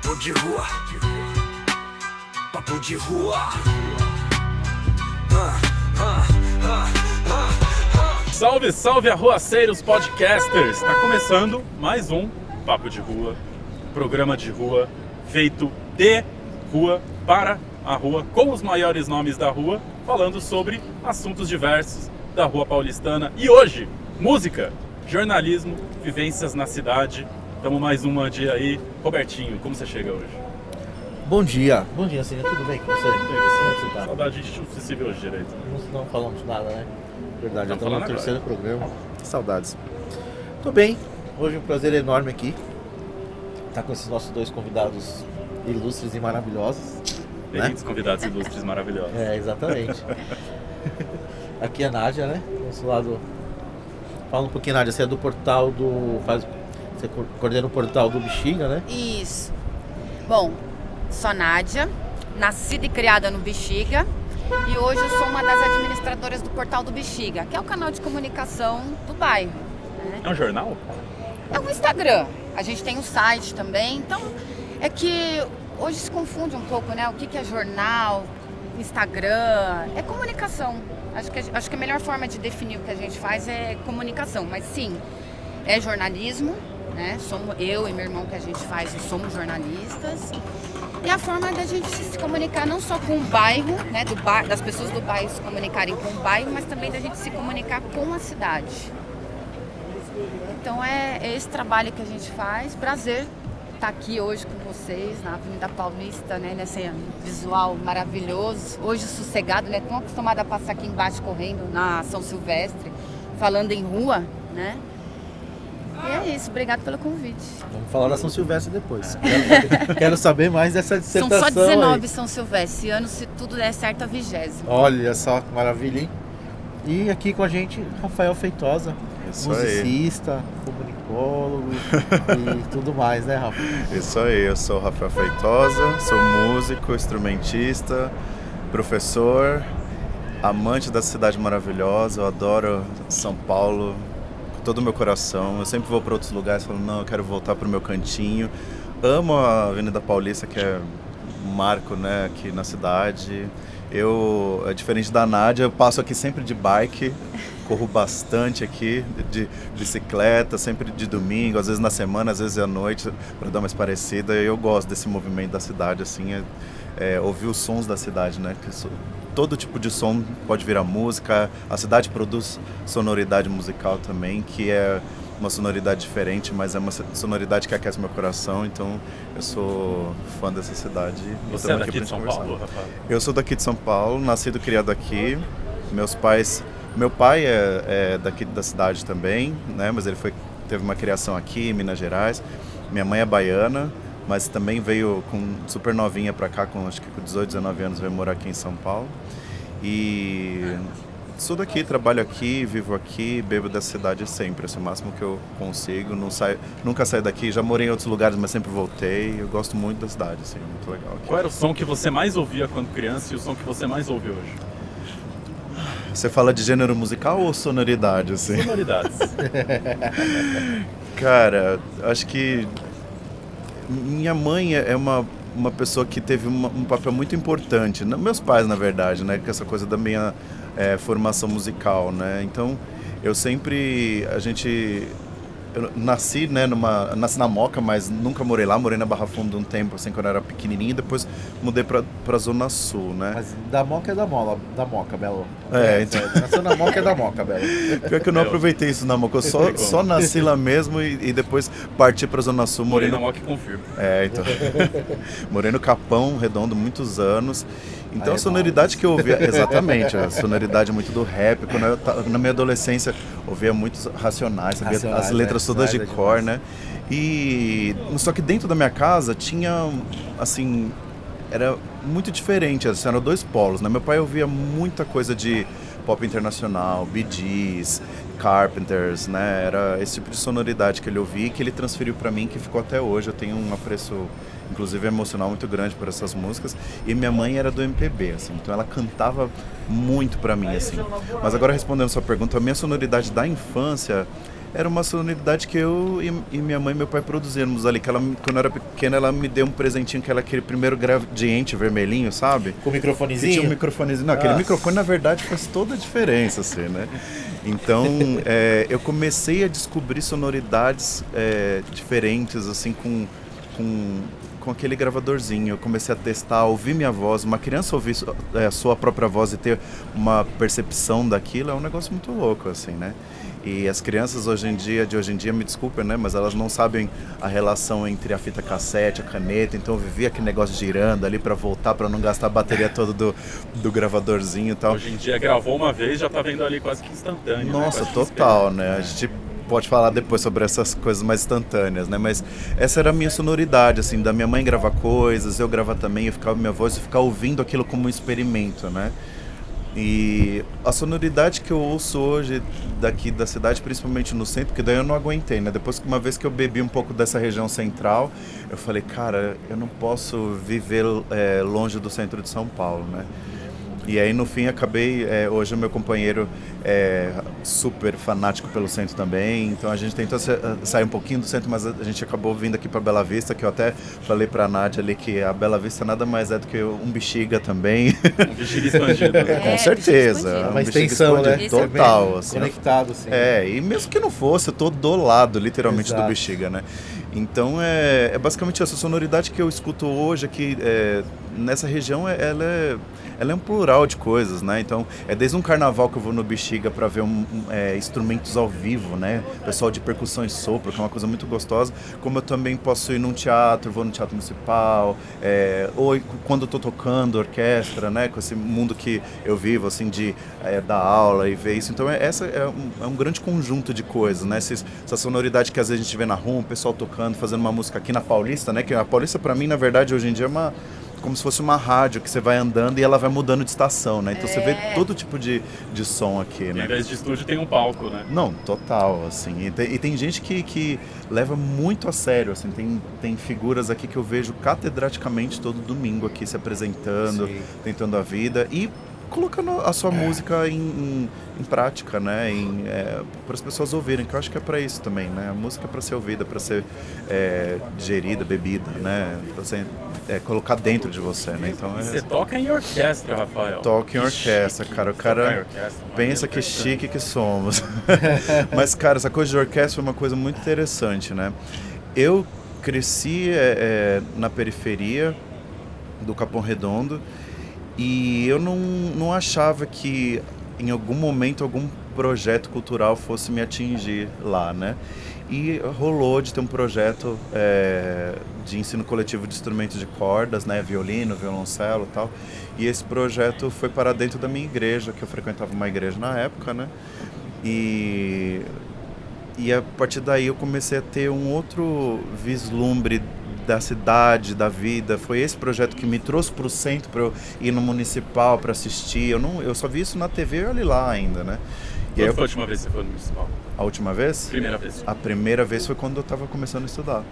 Papo de rua. Papo de rua. Salve, salve, arruaceiros podcasters! Está começando mais um Papo de Rua, programa de rua feito de rua para a rua, com os maiores nomes da rua, falando sobre assuntos diversos da rua paulistana. E hoje, música, jornalismo, vivências na cidade. Estamos mais um dia aí. Robertinho, como você chega hoje? Bom dia, Cine, tudo bem com você? Como é que você tá? Saudade de se ver hoje direito. Não falamos nada, né? Verdade, já Estamos estamos no falando terceiro programa. Saudades. Tô bem, hoje um prazer enorme aqui. Tá com esses nossos dois convidados ilustres e maravilhosos. Bem-vindos, convidados ilustres maravilhosos. É, exatamente. Aqui é a Nádia, né? Do nosso lado. Fala um pouquinho, Nádia, você é do portal do... Você coordena o portal do Bexiga, né? Isso. Bom, sou Nádia, nascida e criada no Bexiga. E hoje eu sou uma das administradoras do portal do Bexiga, que é o canal de comunicação do bairro. Né? É um jornal? É um Instagram. A gente tem um site também. Então, é que hoje se confunde um pouco, né? O que é jornal, Instagram, é comunicação. Acho que a melhor forma de definir o que a gente faz é comunicação. Mas sim, é jornalismo, né? Somos eu e meu irmão que a gente faz, somos jornalistas. E a forma da gente se comunicar não só com o bairro, né? Das pessoas do bairro se comunicarem com o bairro, mas também da gente se comunicar com a cidade. Então é esse trabalho que a gente faz. Prazer estar aqui hoje com vocês na Avenida Paulista, né? Nesse visual maravilhoso. Hoje sossegado, né? Tão acostumada a passar aqui embaixo correndo na São Silvestre, falando em rua, né? E é isso, obrigado pelo convite. Vamos falar da São Silvestre depois. Quero saber mais dessa dissertação. São só 19 aí. São Silvestre, esse ano, se tudo der certo, a 20ª. Olha só que maravilha, hein? E aqui com a gente, Rafael Feitosa, Isso musicista, comunicólogo e tudo mais, né, Rafa? Isso aí, eu sou o Rafael Feitosa, sou músico, instrumentista, professor, amante da cidade maravilhosa, eu adoro São Paulo com todo o meu coração. Eu sempre vou para outros lugares e falo, não, eu quero voltar para o meu cantinho. Amo a Avenida Paulista, que é um marco, né, aqui na cidade. Diferente da Nádia, eu passo aqui sempre de bike, corro bastante aqui, de bicicleta, sempre de domingo, às vezes na semana, às vezes à noite, para dar uma esparecida. Eu gosto desse movimento da cidade, assim, ouvir os sons da cidade, né? Todo tipo de som pode virar música, a cidade produz sonoridade musical também, que é uma sonoridade diferente, mas é uma sonoridade que aquece meu coração, então eu sou fã dessa cidade. Você é daqui de São Paulo, Rafael? Eu sou daqui de São Paulo, nascido e criado aqui. Meu pai é daqui da cidade também, né? Mas ele teve uma criação aqui em Minas Gerais. Minha mãe é baiana, mas também veio super novinha pra cá, acho que com 18, 19 anos, veio morar aqui em São Paulo. E sou daqui, trabalho aqui, vivo aqui, bebo dessa cidade sempre, esse é o máximo que eu consigo. Nunca saí daqui, já morei em outros lugares, mas sempre voltei. Eu gosto muito da cidade, assim, muito legal aqui. Qual era o som que você mais ouvia quando criança e o som que você mais ouve hoje? Você fala de gênero musical ou sonoridade, assim? Sonoridades. Cara, acho que minha mãe é uma pessoa que teve um papel muito importante. Meus pais, na verdade, né? Com essa coisa da minha formação musical, né? Então, eu nasci, né, nasci na Moca, mas nunca morei lá, morei na Barra Funda um tempo, assim, quando eu era pequenininho, depois mudei pra Zona Sul, né? Mas da Moca é da Moca, Belo. Então... Nasceu na Moca é da Moca, Belo. Pior que eu não aproveitei isso na Moca, eu só nasci lá mesmo e depois parti pra Zona Sul. Morei na Moca e confirmo. Então. Morei no Capão Redondo muitos anos. Então a sonoridade que eu ouvia, exatamente, a sonoridade muito do rap. Quando na minha adolescência, ouvia muitos Racionais, sabia as letras todas de cor, né? Só que dentro da minha casa tinha, assim, era muito diferente, assim, eram dois polos, né? Meu pai ouvia muita coisa de pop internacional, Bee Gees, Carpenters, né? Era esse tipo de sonoridade que ele ouvia e que ele transferiu pra mim, que ficou até hoje. Eu tenho um apreço, inclusive emocional, muito grande por essas músicas. E minha mãe era do MPB, assim, então ela cantava muito pra mim, assim. Mas agora, respondendo a sua pergunta, a minha sonoridade da infância era uma sonoridade que eu e minha mãe e meu pai produzimos ali, que ela, quando eu era pequena, ela me deu um presentinho, que era aquele primeiro gradiente vermelhinho, sabe? Com o Que microfonezinho? tinha um microfonezinho. Não, aquele microfone, na verdade, faz toda a diferença, assim, né? Então, eu comecei a descobrir sonoridades diferentes, assim, com aquele gravadorzinho. Eu comecei a testar, a ouvir minha voz. Uma criança ouvir a sua própria voz e ter uma percepção daquilo é um negócio muito louco, assim, né? E as crianças de hoje em dia, me desculpem, né? Mas elas não sabem a relação entre a fita cassete, a caneta. Então eu vivia aquele negócio girando ali para voltar, para não gastar a bateria toda do gravadorzinho e tal. Hoje em dia gravou uma vez, já tá vendo ali quase que instantâneo. Nossa, né? total, né? A gente pode falar depois sobre essas coisas mais instantâneas, né? Mas essa era a minha sonoridade, assim, da minha mãe gravar coisas, eu gravar também, eu ficava minha voz e ficar ouvindo aquilo como um experimento, né? E a sonoridade que eu ouço hoje daqui da cidade, principalmente no centro, porque daí eu não aguentei, né? Depois que uma vez que eu bebi um pouco dessa região central, eu falei, cara, eu não posso viver longe do centro de São Paulo, né? E aí no fim acabei, hoje o meu companheiro é super fanático pelo centro também, então a gente tentou sair um pouquinho do centro, mas a gente acabou vindo aqui para Bela Vista, que eu até falei para a Nádia ali que a Bela Vista nada mais é do que um Bexiga também. Um Bexiga expandido. Né? Com certeza. Bexiga Uma Bexiga extensão, né? expandido, total. Assim, conectado, assim. e mesmo que não fosse, eu tô do lado, literalmente, Exato. do Bexiga, né? Então é basicamente essa sonoridade que eu escuto hoje aqui nessa região, ela é um plural de coisas, né? Então é desde um carnaval que eu vou no Bexiga para ver instrumentos ao vivo, né? Pessoal de percussão e sopro, que é uma coisa muito gostosa, como eu também posso ir num teatro, vou no Teatro Municipal, ou quando eu tô tocando orquestra, né? Com esse mundo que eu vivo, assim, de dar aula e ver isso. Então essa é um grande conjunto de coisas, né? Essa sonoridade que às vezes a gente vê na rua, o pessoal tocando, fazendo uma música aqui na Paulista, né? Que a Paulista, para mim, na verdade, hoje em dia é como se fosse uma rádio que você vai andando e ela vai mudando de estação, né? Então você vê todo tipo de som aqui, né? Em vez de estúdio tem um palco, né? Não, total, assim. E tem gente que leva muito a sério, assim. Tem figuras aqui que eu vejo catedraticamente todo domingo aqui se apresentando, Sim. tentando a vida e colocando a sua música em prática, né? Para as pessoas ouvirem, que eu acho que é para isso também, né? A música é para ser ouvida, para ser digerida, bebida, né? Para ser colocar dentro de você, né? Então Você toca em orquestra, Rafael. Toca em orquestra, cara. O cara pensa que chique que somos. Mas, cara, essa coisa de orquestra foi uma coisa muito interessante, né? Eu cresci na periferia do Capão Redondo e eu não achava que em algum momento algum projeto cultural fosse me atingir lá, né? E rolou de ter um projeto de ensino coletivo de instrumentos de cordas, né? Violino, violoncelo e tal. E esse projeto foi para dentro da minha igreja, que eu frequentava uma igreja na época, né? E a partir daí eu comecei a ter um outro vislumbre da cidade, da vida. Foi esse projeto que me trouxe para o centro, para eu ir no municipal para assistir. Eu só vi isso na TV e olhe lá ainda, né? Quando foi a última vez que você foi no municipal? A última vez? Primeira vez. A primeira vez foi quando eu estava começando a estudar.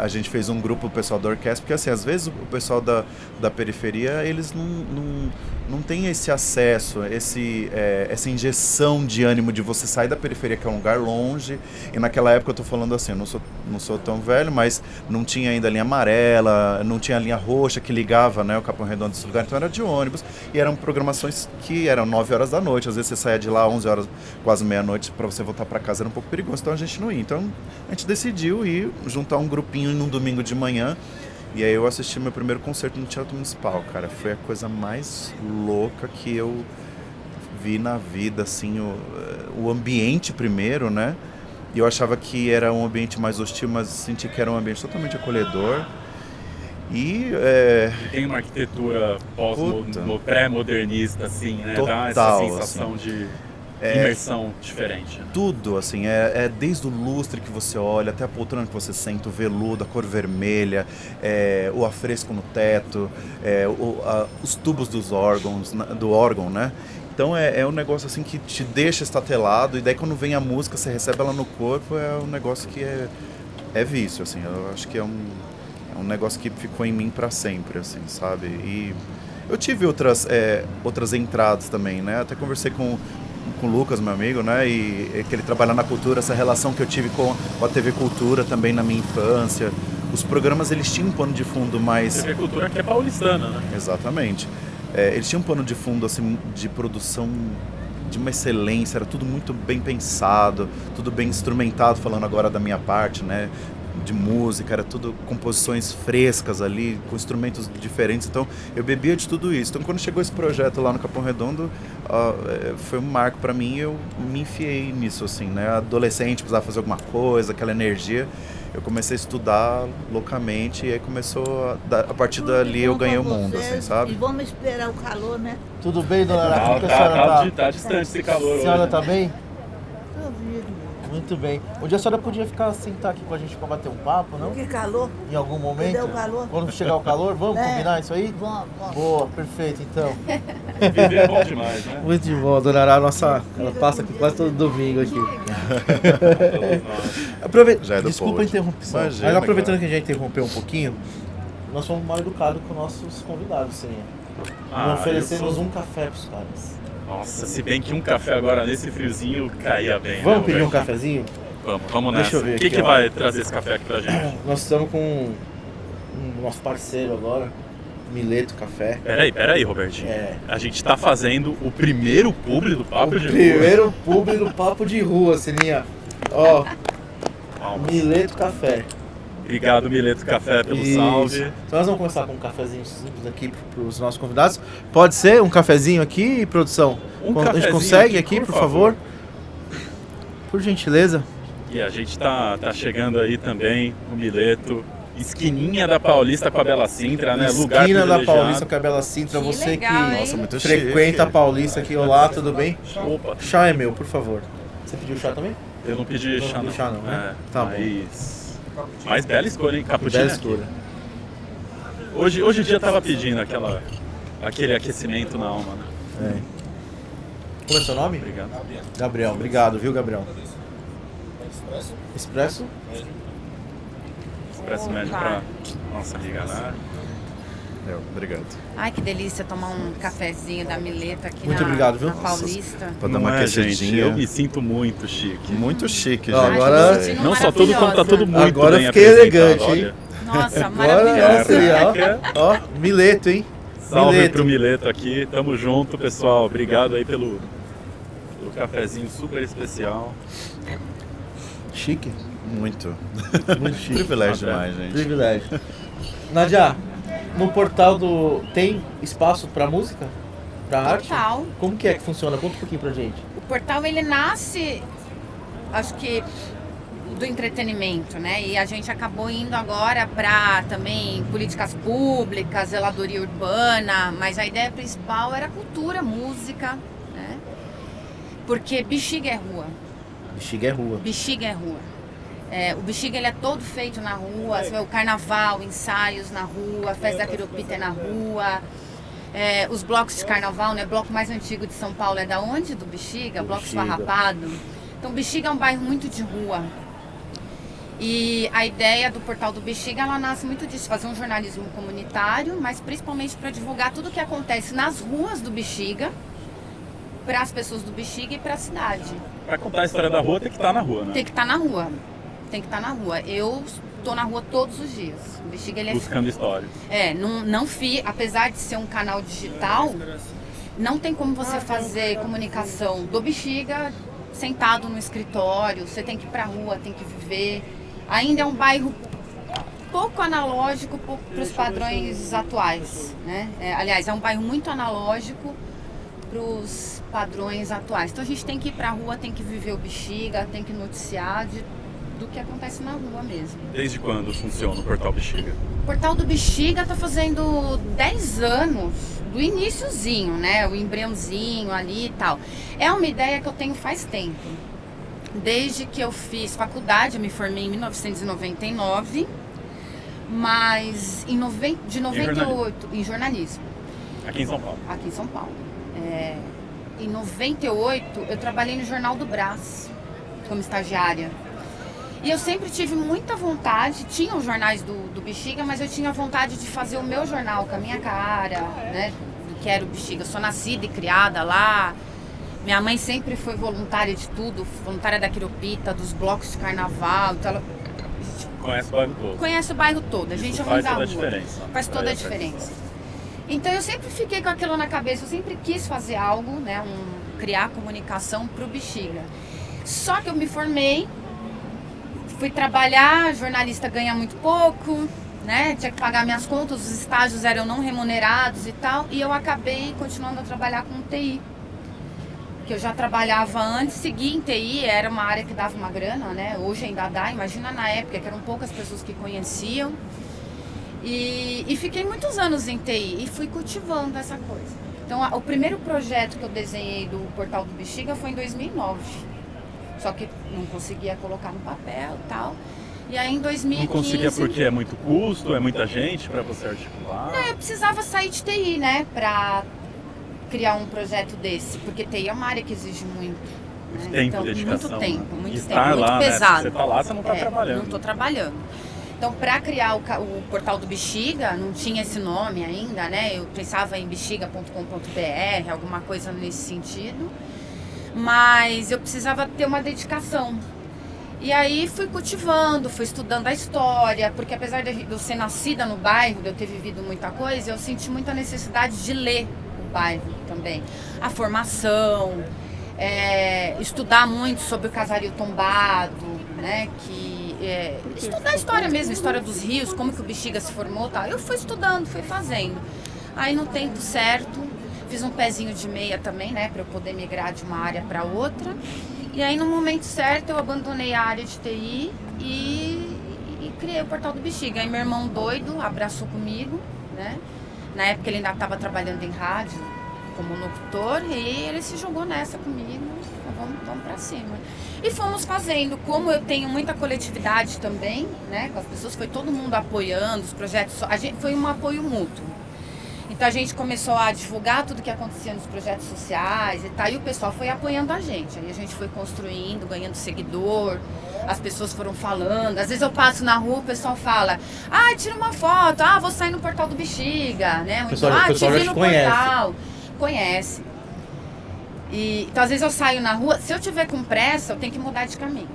A gente fez um grupo, o pessoal da orquestra, porque assim, às vezes o pessoal da periferia, eles não tem esse acesso, essa injeção de ânimo de você sair da periferia, que é um lugar longe, e naquela época eu tô falando assim, eu não sou tão velho, mas não tinha ainda a linha amarela, não tinha a linha roxa que ligava, né, o Capão Redondo desse lugar, então era de ônibus, e eram programações que eram 9 horas da noite, às vezes você saía de lá 11 horas, quase meia-noite, para você voltar para casa era um pouco perigoso, então a gente não ia. Então a gente decidiu ir juntar um grupinho num domingo de manhã. E aí eu assisti meu primeiro concerto no Teatro Municipal, cara. Foi a coisa mais louca que eu vi na vida, assim, o ambiente primeiro, né? E eu achava que era um ambiente mais hostil, mas senti que era um ambiente totalmente acolhedor. E tem uma arquitetura pré-modernista, assim, né? Total, dá essa sensação de imersão diferente. Né? Tudo, assim, desde o lustre que você olha, até a poltrona que você senta, o veludo, a cor vermelha, o afresco no teto, os tubos do órgão, né? Então é um negócio assim que te deixa estatelado, e daí quando vem a música, você recebe ela no corpo, é um negócio que é vício, assim, eu acho que é um negócio que ficou em mim pra sempre, assim, sabe? E eu tive outras entradas também, né? Até conversei com com o Lucas, meu amigo, né? E que ele trabalha na cultura, essa relação que eu tive com a TV Cultura também na minha infância. Os programas, eles tinham um pano de fundo mais... TV Cultura que é paulistana, né? Exatamente. Eles tinham um pano de fundo, assim, de produção de uma excelência, era tudo muito bem pensado, tudo bem instrumentado, falando agora da minha parte, né? De música, era tudo composições frescas ali, com instrumentos diferentes, então eu bebia de tudo isso. Então quando chegou esse projeto lá no Capão Redondo, foi um marco para mim, eu me enfiei nisso, assim, né? Adolescente, precisava fazer alguma coisa, aquela energia, eu comecei a estudar loucamente e aí começou, a partir dali eu ganhei o mundo, assim, sabe? E vamos esperar o calor, né? Tudo bem, dona Ara? Como que a senhora Tá distante esse calor A hoje. senhora tá bem? Tô vindo. Muito bem. Um dia a senhora podia ficar sentar aqui com a gente pra bater um papo, não? Que calor? Em algum momento? Cadê o calor? Quando chegar o calor, vamos combinar isso aí? Vamos. Boa, perfeito, então. Viver é bom demais, né? Muito bom, dona Ara, ela passa aqui quase todo domingo aqui. Já é do Desculpa a povo. interrupção. Imagina, Mas aproveitando cara. que a gente interrompeu um pouquinho, nós fomos mal educados com nossos convidados, sim. Ah, Não oferecemos eu sou- um café pros caras. Nossa, se bem que um café agora nesse friozinho caía bem. Vamos né, pedir um velho? cafezinho? Vamos nessa. Deixa eu ver O que, aqui, que ó. vai trazer esse café aqui pra gente? Nós estamos com nosso parceiro agora, Mileto Café. Peraí, Robertinho. É. A gente tá fazendo o primeiro publi do Papo de Rua. Primeiro público do Papo de Rua, Sininha. Ó, Palmas. Mileto Café. Obrigado, Mileto Café, pelo Isso. salve. Então nós vamos começar com um cafezinho simples aqui para os nossos convidados. Pode ser um cafezinho aqui, produção? Um A gente cafezinho consegue aqui, aqui, por por favor? Por gentileza. E a gente tá chegando aí também, o Mileto. Esquininha da Paulista com a Bela Sintra, né? Lugar Esquina da privilegiado. Paulista com a Bela Sintra. Que Você legal, que hein? Nossa, muito frequenta chique. a Paulista aqui. Olá, tudo bem? Opa, Chá é meu, por favor. Você pediu chá também? eu não pedi Não chá não. pedi chá não, né? É, Tá bom. Mas bela escolha, hein? Cappuccino. Bela escolha. Hoje o dia tava pedindo aquele aquecimento na alma, né? É. Como é seu nome? Obrigado. Gabriel. Obrigado, viu, Gabriel? Expresso? Expresso médio pra nossa amiga Nara. Obrigado. Ai, que delícia tomar um cafezinho da Mileta aqui Muito na, obrigado, viu? na Paulista. Pra dar uma Não é, gente, aquecidinha. eu me sinto muito chique. Muito chique, Ó, gente. agora- Sei. Não só tudo, como tá tudo muito Agora bem eu fiquei apresentado, elegante, hein? olha. Nossa, Agora, maravilhoso. nossa, ó, Mileto, hein? Salve Mileto. pro Mileto aqui, tamo junto, pessoal. Obrigado aí pelo cafezinho super especial. Chique. Muito. Muito chique. Privilégio Ah, demais, gente. Privilégio. Nadia, no portal do... tem espaço pra música? Pra arte? Portal. Como que é que funciona? Conta um pouquinho pra gente. O portal, ele nasce, acho que, do entretenimento, né? E a gente acabou indo agora para também políticas públicas, zeladoria urbana, mas a ideia principal era cultura, música, né? Porque Bexiga é rua. Bexiga é rua. Bexiga é rua. O Bexiga ele é todo feito na rua, você vê o carnaval, ensaios na rua, a festa da Quiropita é na rua, os blocos de carnaval, né? O bloco mais antigo de São Paulo é da onde? Do Bexiga, Do Bloco Bexiga. Esfarrapado. Então Bexiga é um bairro muito de rua. E a ideia do Portal do Bexiga, ela nasce muito disso, fazer um jornalismo comunitário, mas principalmente para divulgar tudo o que acontece nas ruas do Bexiga, para as pessoas do Bexiga e para a cidade. Pra contar a história da rua, tem que estar na rua, né? Tem que estar na rua. Tem que estar na rua. Eu estou na rua todos os dias. O Bexiga, ele Buscando história. apesar de ser um canal digital, não tem como você fazer comunicação do Bexiga sentado no escritório. Você tem que ir pra rua, tem que viver. Ainda é um bairro pouco analógico para os padrões atuais, né? Aliás, é um bairro muito analógico para os padrões atuais. Então a gente tem que ir pra rua, tem que viver o Bexiga, tem que noticiar do que acontece na rua mesmo. Desde quando funciona o Portal Bexiga? O Portal do Bexiga está fazendo 10 anos, do iniciozinho, né? O embriãozinho ali e tal. É uma ideia que eu tenho faz tempo. Desde que eu fiz faculdade, eu me formei em 1999, mas de 98, em jornalismo, Aqui em São Paulo. aqui em São Paulo. Em 98, eu trabalhei no Jornal do Brás, como estagiária. E eu sempre tive muita vontade, tinha os jornais do Bexiga, mas eu tinha vontade de fazer o meu jornal com a minha cara, né? Do que era o Bexiga. Eu sou nascida e criada lá. Minha mãe sempre foi voluntária de tudo, voluntária da Quiropita, dos blocos de carnaval. Então ela Conhece o bairro todo. conhece o bairro todo, a gente Isso é faz ruim da toda a rua. diferença. Faz toda a Aí, diferença. Então eu sempre fiquei com aquilo na cabeça, eu sempre quis fazer algo, né, criar comunicação pro Bexiga. Só que eu me formei, fui trabalhar, jornalista ganha muito pouco, né, tinha que pagar minhas contas, os estágios eram não remunerados e tal, e eu acabei continuando a trabalhar com TI. Que eu já trabalhava antes, segui em TI, era uma área que dava uma grana, né, hoje ainda dá, imagina na época que eram poucas pessoas que conheciam. E fiquei muitos anos em TI e fui cultivando essa coisa. Então, o primeiro projeto que eu desenhei do Portal do Bexiga foi em 2009. Só que não conseguia colocar no papel e tal. E aí em 2015... Não conseguia porque é muito custo, é muita gente para você articular? Não, eu precisava sair de TI, né, pra criar um projeto desse. Porque TI é uma área que exige muito. Muito né? tempo, Então, dedicação. muito tempo, né? muito E tempo, estar muito lá, pesado. Né? Você tá lá, você não tá trabalhando. Não estou trabalhando. Então, para criar o Portal do Bexiga, não tinha esse nome ainda, né? Eu pensava em bexiga.com.br, alguma coisa nesse sentido. Mas eu precisava ter uma dedicação. E aí fui cultivando, fui estudando a história, porque apesar de eu ser nascida no bairro, de eu ter vivido muita coisa, eu senti muita necessidade de ler o bairro também. A formação, estudar muito sobre o casario tombado, né? Estudar a história mesmo, a história dos rios, como que o Bexiga se formou e tal. Eu fui estudando, fui fazendo. Aí no tempo certo, fiz um pezinho de meia também, né? Para eu poder migrar de uma área para outra. E aí no momento certo eu abandonei a área de TI e criei o Portal do Bexiga. Aí meu irmão doido abraçou comigo, né? Na época ele ainda estava trabalhando em rádio como locutor e ele se jogou nessa comigo. Vamos pra cima. E fomos fazendo, como eu tenho muita coletividade também, né, com as pessoas, foi todo mundo apoiando os projetos, foi um apoio mútuo. Então a gente começou a divulgar tudo que acontecia nos projetos sociais e tal, e o pessoal foi apoiando a gente. Aí a gente foi construindo, ganhando seguidor, as pessoas foram falando. Às vezes eu passo na rua, o pessoal fala, tira uma foto, vou sair no Portal do Bexiga, né? O pessoal já te portal. Conhece. Então, às vezes eu saio na rua, se eu tiver com pressa, eu tenho que mudar de caminho.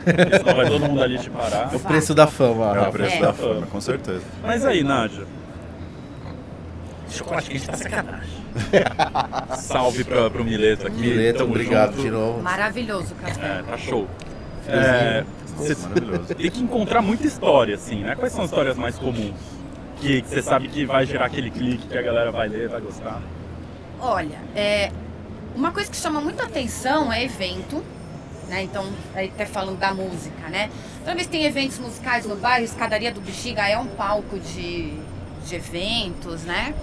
Porque senão vai todo mundo ali te parar. É o preço da fama, É o Rafa. preço da fama, com certeza. Mas aí, Nádia. Chocolate quente tá sacanagem. Salve pro Mileto aqui. Mileto, Tamo obrigado junto. de novo. Maravilhoso o café. Tá show. Nossa, maravilhoso. Tem que encontrar muita história, assim, né? Quais são as histórias mais comuns? Que você sabe que vai gerar aquele clique que a galera vai ler, vai gostar? Olha, uma coisa que chama muita atenção é evento, né? Então, aí até falando da música, né? Toda vez que tem eventos musicais no bairro, Escadaria do Bexiga é um palco de eventos, né?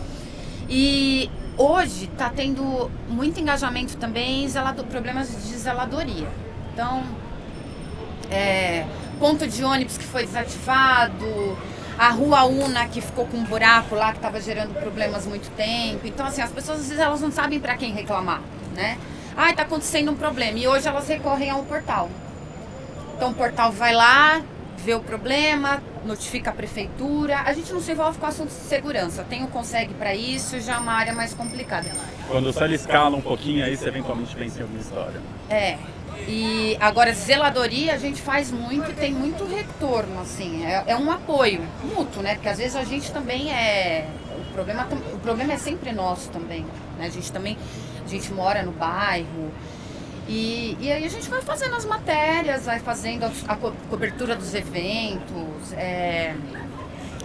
E hoje está tendo muito engajamento também em problemas de zeladoria. Então, ponto de ônibus que foi desativado, a Rua Una que ficou com um buraco lá que estava gerando problemas há muito tempo. Então, assim, as pessoas às vezes elas não sabem para quem reclamar, né? Está acontecendo um problema. E hoje elas recorrem ao portal. Então o portal vai lá, vê o problema, notifica a prefeitura. A gente não se envolve com assuntos de segurança. Tem o Consegue para isso, já é uma área mais complicada. Quando você escala um pouquinho, aí você eventualmente pensa em alguma história. E agora, zeladoria a gente faz muito e tem muito retorno, assim. É um apoio mútuo, né? Porque às vezes a gente também o problema é sempre nosso também, né? A gente mora no bairro e aí a gente vai fazendo as matérias, vai fazendo a cobertura dos eventos.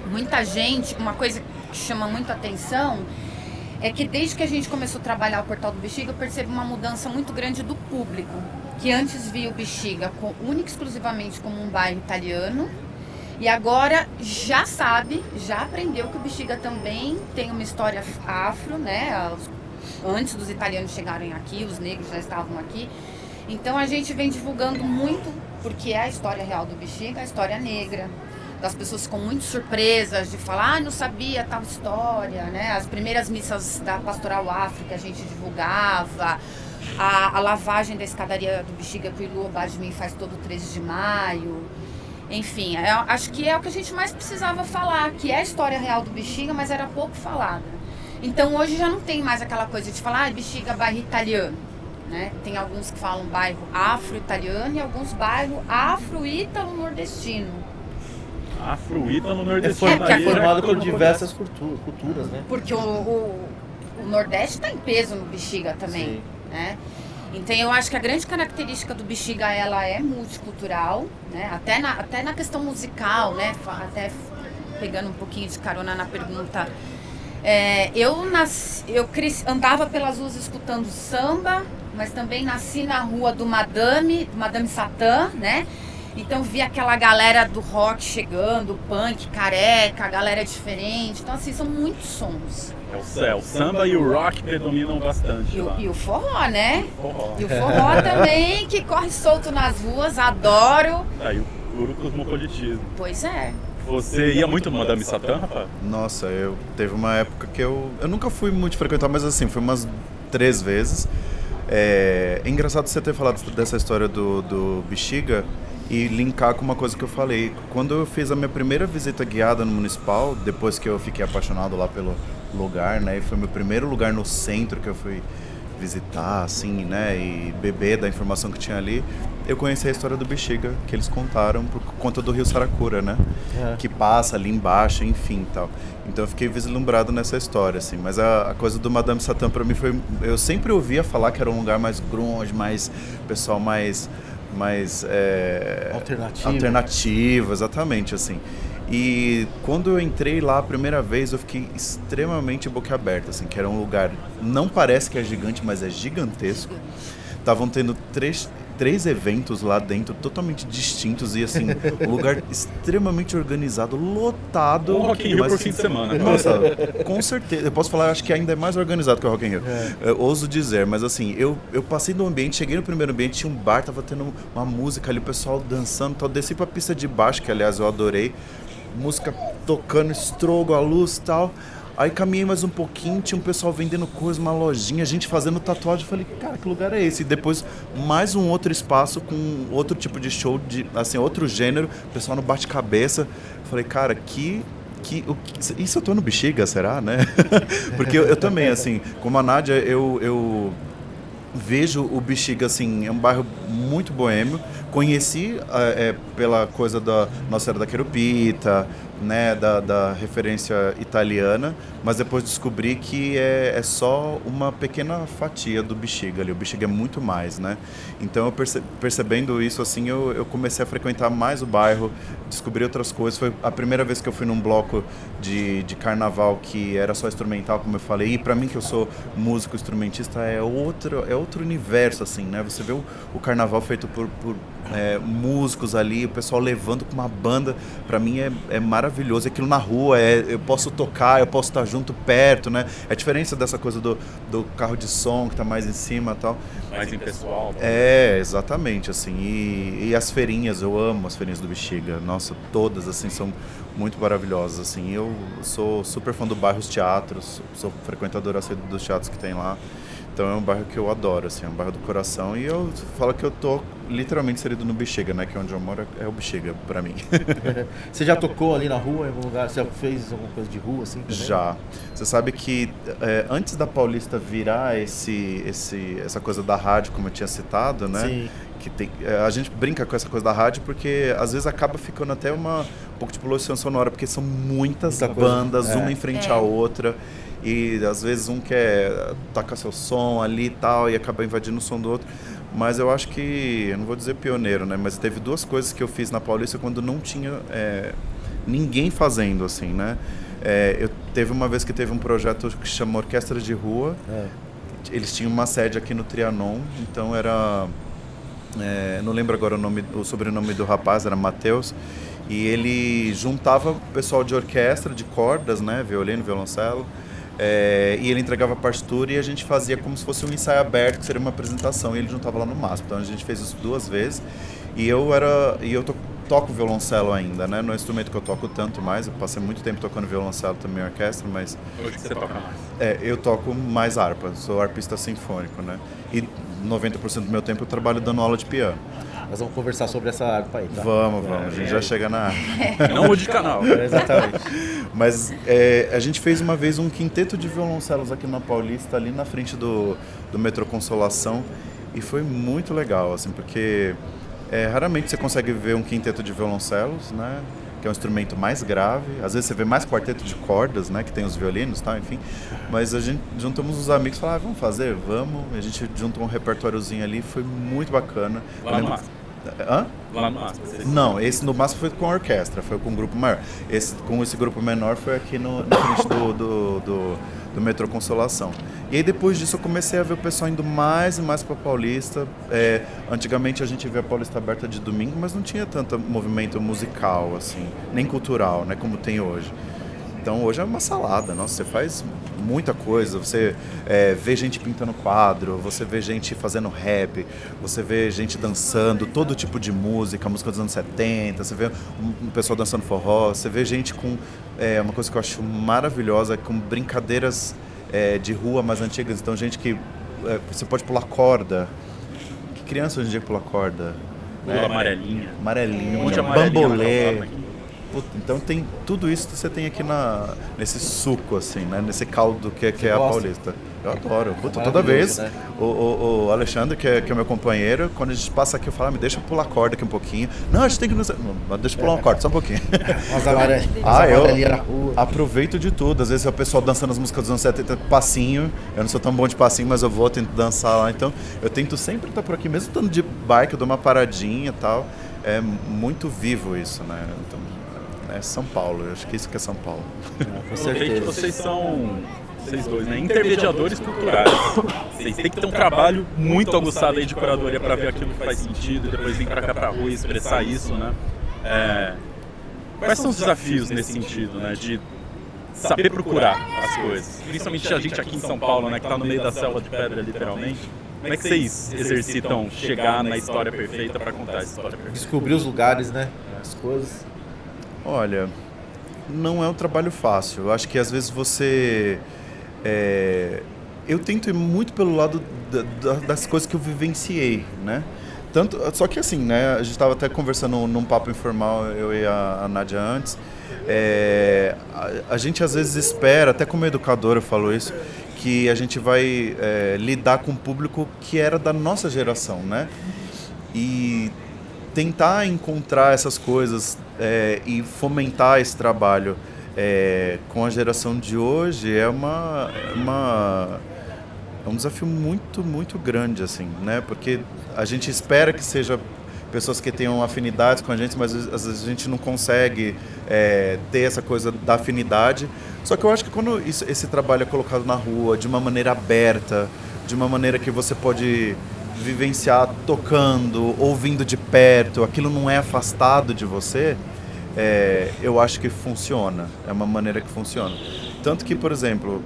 Muita gente, uma coisa que chama muito atenção é que desde que a gente começou a trabalhar o Portal do Bexiga, eu percebo uma mudança muito grande do público, que antes via o Bexiga única e exclusivamente como um bairro italiano, e agora já aprendeu que o Bexiga também tem uma história afro, né? Antes dos italianos chegarem aqui, os negros já estavam aqui. Então a gente vem divulgando muito, porque é a história real do Bexiga, a história negra. As pessoas ficam muito surpresas de falar, não sabia tal história, né? As primeiras missas da Pastoral Afro que a gente divulgava, a lavagem da escadaria do Bexiga que o Ilu Obadmin faz todo 13 de maio. Enfim, acho que é o que a gente mais precisava falar, que é a história real do Bexiga, mas era pouco falada. Então hoje já não tem mais aquela coisa de falar, Bexiga, bairro italiano. né? Tem alguns que falam bairro afro-italiano e alguns bairros afro-ítalo-nordestino. Afro-ítalo É nordestino. que é formado por Todo mundo diversas culturas, né? Porque o Nordeste está em peso no Bexiga também, Sim. né? Então eu acho que a grande característica do Bexiga, ela é multicultural, né? Até na questão musical, né? Até pegando um pouquinho de carona na pergunta. Eu andava pelas ruas escutando samba, mas também nasci na rua do Madame Satã, né? Então vi aquela galera do rock chegando, punk, careca, a galera diferente. Então assim, são muitos sons. O samba e o rock predominam bastante lá. E o forró, né? Forró. E o forró também, que corre solto nas ruas, adoro. Aí o puro cosmopolitismo. Pois é. Você ia muito no Madame Satã, rapaz? Nossa, teve uma época que eu nunca fui muito frequentar, mas assim, fui umas 3 vezes. É engraçado você ter falado dessa história do Bexiga e linkar com uma coisa que eu falei. Quando eu fiz a minha primeira visita guiada no Municipal, depois que eu fiquei apaixonado lá pelo lugar, né? E foi meu primeiro lugar no centro que eu fui visitar, assim, né? E beber da informação que tinha ali. Eu conheci a história do Bexiga, que eles contaram por conta do Rio Saracura, né? Que passa ali embaixo, enfim, tal. Então eu fiquei vislumbrado nessa história, assim. Mas a coisa do Madame Satã pra mim foi... Eu sempre ouvia falar que era um lugar mais grunge, mais... pessoal mais alternativo, exatamente, assim. E quando eu entrei lá a primeira vez, eu fiquei extremamente boquiaberta, assim, que era um lugar... Não parece que é gigante, mas é gigantesco. Estavam tendo três eventos lá dentro, totalmente distintos, e assim, um lugar extremamente organizado, lotado. Um Rock in Rio por fim de semana. Nossa, com certeza. Eu posso falar, acho que ainda é mais organizado que o Rock in Rio. Eu ouso dizer, mas assim, eu passei no ambiente, cheguei no primeiro ambiente, tinha um bar, tava tendo uma música ali, o pessoal dançando, tal. Desci pra pista de baixo, que aliás eu adorei. Música tocando, estrogo, a luz e tal. Aí caminhei mais um pouquinho, tinha um pessoal vendendo coisa, uma lojinha, gente fazendo tatuagem. Eu falei, cara, que lugar é esse? E depois mais um outro espaço com outro tipo de show, assim, outro gênero, pessoal no bate-cabeça. Eu falei, cara, isso eu tô no Bexiga, será, né? Porque eu também, assim, como a Nádia, eu vejo o Bexiga, assim, é um bairro muito boêmio. Conheci pela coisa da Nossa Senhora da Querupita, né, da referência italiana, mas depois descobri que é só uma pequena fatia do Bexiga ali. O Bexiga é muito mais, né? Então, percebendo isso, assim, eu comecei a frequentar mais o bairro, descobri outras coisas. Foi a primeira vez que eu fui num bloco de carnaval que era só instrumental, como eu falei, e pra mim, que eu sou músico, instrumentista, é outro universo, assim, né? Você vê o carnaval feito por músicos ali, o pessoal levando com uma banda, pra mim é maravilhoso. Aquilo na rua, eu posso tocar, eu posso estar junto, perto, né? É a diferença dessa coisa do carro de som que tá mais em cima e tal. Mais impessoal. Exatamente, assim. E as feirinhas, eu amo as feirinhas do Bexiga. Nossa, todas, assim, são muito maravilhosas, assim. Eu sou super fã do bairro Os Teatros, sou frequentador assíduo dos teatros que tem lá. Então é um bairro que eu adoro, assim, é um bairro do coração. E eu falo que eu tô literalmente inserido no Bexiga, né? Que é onde eu moro, é o Bexiga pra mim. Você já tocou ali na rua, em algum lugar? Você já fez alguma coisa de rua, assim? Também? Já. Você sabe que antes da Paulista virar essa coisa da rádio, como eu tinha citado, né? Sim. Que a gente brinca com essa coisa da rádio porque às vezes acaba ficando até um pouco de poluição sonora, porque são muitas bandas, uma em frente à outra. E às vezes um quer tacar seu som ali e tal, e acaba invadindo o som do outro. Mas eu acho que, eu não vou dizer pioneiro, né? Mas teve 2 coisas que eu fiz na Paulista quando não tinha ninguém fazendo, assim, né? Teve uma vez que teve um projeto que chama Orquestra de Rua. Eles tinham uma sede aqui no Trianon, então era... não lembro agora o sobrenome do rapaz, era Matheus. E ele juntava o pessoal de orquestra, de cordas, né? Violino, violoncelo. E ele entregava a partitura e a gente fazia como se fosse um ensaio aberto, que seria uma apresentação, e ele juntava lá no MASP. Então a gente fez isso 2 vezes. E eu toco violoncelo ainda, né? Não é um instrumento que eu toco tanto mais. Eu passei muito tempo tocando violoncelo também em orquestra, mas... Hoje você toca mais? Eu toco mais harpa, sou harpista sinfônico, né? E 90% do meu tempo eu trabalho dando aula de piano. Nós vamos conversar sobre essa harpa aí, tá? Vamos, a gente já chega na... Não mude de canal. Exatamente. Mas a gente fez uma vez um quinteto de violoncelos aqui na Paulista, ali na frente do Metrô Consolação. E foi muito legal, assim, porque raramente você consegue ver um quinteto de violoncelos, né? Que é um instrumento mais grave. Às vezes você vê mais quarteto de cordas, né? Que tem os violinos, tá? Enfim. Mas a gente juntamos os amigos e falamos, vamos fazer? Vamos. A gente juntou um repertóriozinho ali, foi muito bacana. Lá no MASP. Hã? Lá no MASP. Não, esse no MASP foi com a orquestra, foi com um grupo maior. Com esse grupo menor foi aqui na frente do metrô Consolação. E aí depois disso eu comecei a ver o pessoal indo mais e mais para Paulista. Antigamente a gente via a Paulista aberta de domingo, mas não tinha tanto movimento musical, assim, nem cultural, né, como tem hoje. Então hoje é uma salada, nossa, você faz muita coisa, você vê gente pintando quadro, você vê gente fazendo rap, você vê gente dançando, todo tipo de música dos anos 70, você vê um pessoal dançando forró, você vê gente com uma coisa que eu acho maravilhosa, com brincadeiras de rua mais antigas, então gente que você pode pular corda. Que criança hoje em dia pula corda? Pula amarelinha. Amarelinha, Um monte de amarelinha na bambolê. calçada aqui. Então tem tudo isso que você tem aqui nesse suco, assim, né? Nesse caldo que é a gosta? Paulista. Eu adoro. Puta, toda Maravilhoso, vez né? o Alexandre, que é meu companheiro, quando a gente passa aqui, eu falo, me deixa pular corda aqui um pouquinho. Não, a gente tem que... Não, deixa eu pular uma corda, só um pouquinho. Umas amarelinhas Eu na rua. aproveito de tudo. Às vezes é o pessoal dançando as músicas dos anos 70 com passinho. Eu não sou tão bom de passinho, mas eu vou tento dançar lá. Então eu tento sempre estar por aqui, mesmo estando de bike, eu dou uma paradinha e tal. É muito vivo isso, né? Então, é São Paulo, eu acho que isso que é São Paulo. Com Notei que certeza. vocês são, vocês dois, né, intermediadores culturais. Vocês têm que ter um trabalho muito aguçado aí de curadoria para ver aquilo que faz sentido, e depois vir para cá para rua e expressar isso, né? Quais são os desafios nesse sentido, né, de saber procurar as coisas? Principalmente a gente aqui em São Paulo, né, que está no meio da selva de pedra, literalmente. Como é que vocês exercitam chegar na história perfeita para contar essa história perfeita? Descobrir os lugares, né? As coisas. Olha, não é um trabalho fácil. Eu acho que às vezes você... eu tento ir muito pelo lado das coisas que eu vivenciei, né? Só que assim, né? A gente estava até conversando num papo informal, eu e a Nádia antes. A gente às vezes espera, até como educador eu falo isso, que a gente vai lidar com um público que era da nossa geração, né? E tentar encontrar essas coisas e fomentar esse trabalho com a geração de hoje é um desafio muito, muito grande, assim, né? Porque a gente espera que seja pessoas que tenham afinidades com a gente, mas às vezes a gente não consegue ter essa coisa da afinidade. Só que eu acho que quando esse trabalho é colocado na rua, de uma maneira aberta, de uma maneira que você pode vivenciar tocando, ouvindo de perto, aquilo não é afastado de você, eu acho que funciona, é uma maneira que funciona. Tanto que, por exemplo,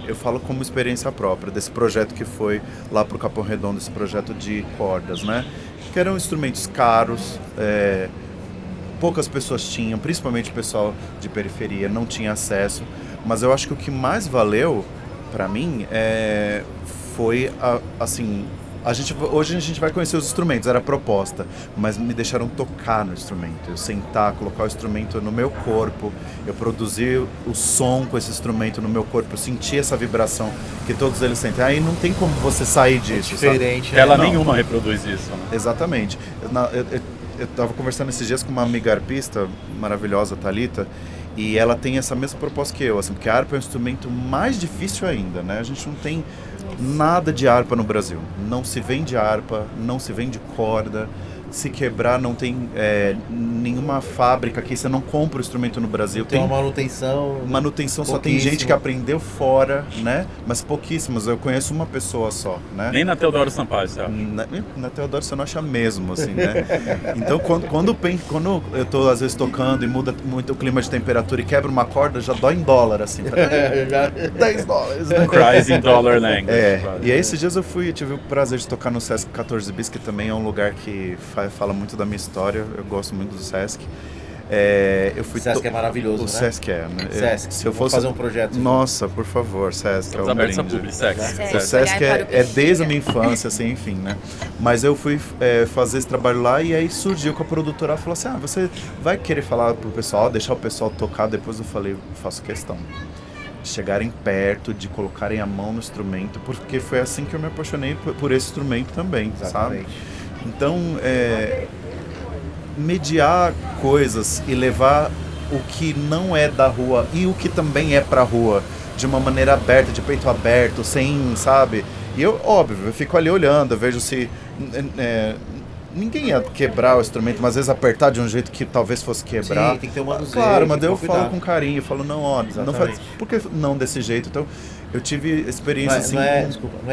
eu falo como experiência própria desse projeto que foi lá para o Capão Redondo, esse projeto de cordas, né? Que eram instrumentos caros, poucas pessoas tinham, principalmente o pessoal de periferia não tinha acesso, mas eu acho que o que mais valeu para mim foi, assim, hoje a gente vai conhecer os instrumentos, era a proposta, mas me deixaram tocar no instrumento, eu sentar, colocar o instrumento no meu corpo, eu produzir o som com esse instrumento no meu corpo, eu sentir essa vibração que todos eles sentem. Aí não tem como você sair disso, Diferente, sabe? né? Ela Não. nenhuma reproduz isso, né? Exatamente. Eu estava conversando esses dias com uma amiga arpista maravilhosa, Thalita, e ela tem essa mesma proposta que eu, assim, porque a harpa é um instrumento mais difícil ainda, né? A gente não tem nada de harpa no Brasil. Não se vende harpa, não se vende corda. Se quebrar, não tem nenhuma fábrica aqui, você não compra o instrumento no Brasil. Tem uma manutenção. Manutenção só tem gente que aprendeu fora, né? Mas pouquíssimas. Eu conheço uma pessoa só, né? Nem na Teodoro Sampaio, você acha? Na Teodoro você não acha mesmo, assim, né? Então, quando eu tô, às vezes, tocando e muda muito o clima de temperatura e quebra uma corda, já dói em dólar, assim. $10, né? Cries in dollar language. E aí, esses dias eu tive o prazer de tocar no Sesc 14 Bis, que também é um lugar que fala muito da minha história. Eu gosto muito do Sesc. O Sesc é maravilhoso, o né? Sesc né? Sesc, se eu fosse fazer um projeto. Nossa, por favor, Sesc. Estamos abertos a público, Sesc. O Sesc é desde a minha infância, assim, enfim, né? Mas eu fui fazer esse trabalho lá e aí surgiu com a produtora, ela falou assim, você vai querer falar pro pessoal, deixar o pessoal tocar? Depois eu falei, faço questão chegarem perto, de colocarem a mão no instrumento, porque foi assim que eu me apaixonei por esse instrumento também, sabe? Então, mediar coisas e levar o que não é da rua e o que também é pra rua, de uma maneira aberta, de peito aberto, sem, sabe? E eu, óbvio, eu fico ali olhando, eu vejo se... ninguém ia quebrar o instrumento, mas às vezes apertar de um jeito que talvez fosse quebrar. Sim, tem que ter um manuseio. Claro, mas tem eu que falo cuidar. com carinho, eu falo, não, ó, não faz, por que não desse jeito? Então, eu tive experiência assim... Não é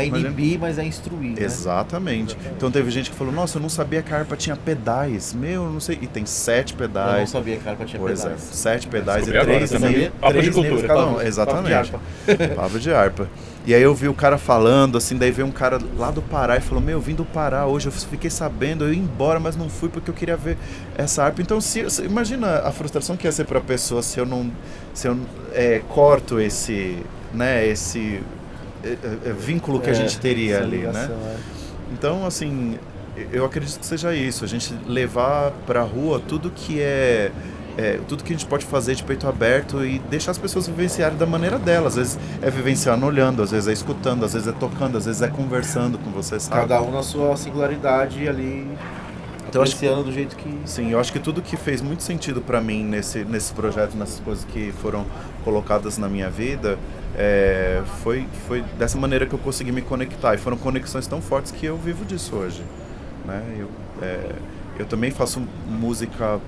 com- inibir, mas é instruir, né? Exatamente. Então teve gente que falou, nossa, eu não sabia que a harpa tinha pedais. Meu, não sei. E tem 7 Eu não pedais. sabia que a harpa tinha Pois pedais. 7 pedais e Descobri agora 3 também. níveis. Papo de 3 níveis cultura. cada um. Papo de Exatamente. harpa. Papo de harpa. E aí eu vi o cara falando, assim, daí veio um cara lá do Pará e falou, meu, eu vim do Pará hoje, eu fiquei sabendo, eu ia embora, mas não fui porque eu queria ver essa harpa. Então, imagina a frustração que ia ser pra pessoa se eu corto esse, né, esse vínculo que a gente teria essa ali, ligação, né? Então, assim, eu acredito que seja isso, a gente levar pra rua tudo que tudo que a gente pode fazer de peito aberto e deixar as pessoas vivenciarem da maneira delas. Às vezes é vivenciando olhando, às vezes é escutando, às vezes é tocando, às vezes é conversando com você, sabe? Cada um na sua singularidade ali, Então, acho apreciando do jeito que... Sim, eu acho que tudo que fez muito sentido pra mim nesse projeto, nessas coisas que foram colocadas na minha vida, foi dessa maneira que eu consegui me conectar. E foram conexões tão fortes que eu vivo disso hoje, né? Eu também faço música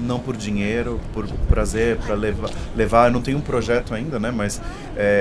não por dinheiro, por prazer, para levar. Eu não tenho um projeto ainda, né? Mas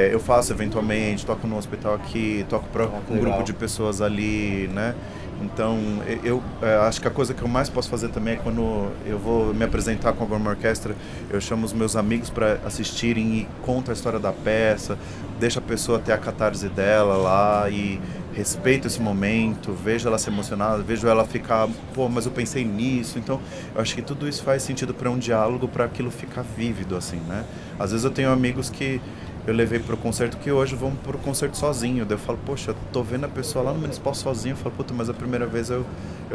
eu faço eventualmente, toco no hospital aqui, toco para um grupo de pessoas ali, né? Então, eu acho que a coisa que eu mais posso fazer também é quando eu vou me apresentar com alguma orquestra, eu chamo os meus amigos para assistirem e conto a história da peça, deixo a pessoa ter a catarse dela lá e respeito esse momento, vejo ela se emocionar, vejo ela ficar, pô, mas eu pensei nisso. Então, eu acho que tudo isso faz sentido para um diálogo, para aquilo ficar vívido, assim, né? Às vezes eu tenho amigos que eu levei pro concerto que hoje vão pro concerto sozinho. Daí eu falo, poxa, eu tô vendo a pessoa lá no Municipal sozinho. Eu falo, puta, mas a primeira vez eu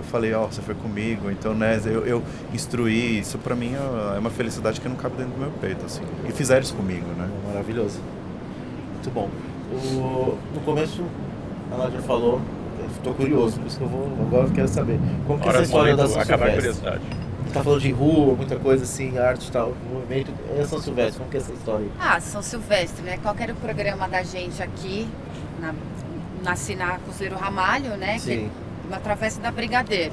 falei, ó, você foi comigo. Então, né, eu instruí. Isso pra mim é uma felicidade que não cabe dentro do meu peito, assim. E fizeram isso comigo, né? Maravilhoso. Muito bom. No começo, a Nádia falou, estou curioso, por isso que agora eu quero saber. Como que é essa história da São acabar a Silvestre? curiosidade. Tá falando de rua, muita coisa assim, arte e tal, movimento. É São Silvestre, como que é essa história aí? São Silvestre, né? Qual que era o programa da gente aqui, nasci na Conselheiro Ramalho, né? Sim. Que, na Travessa da Brigadeiro.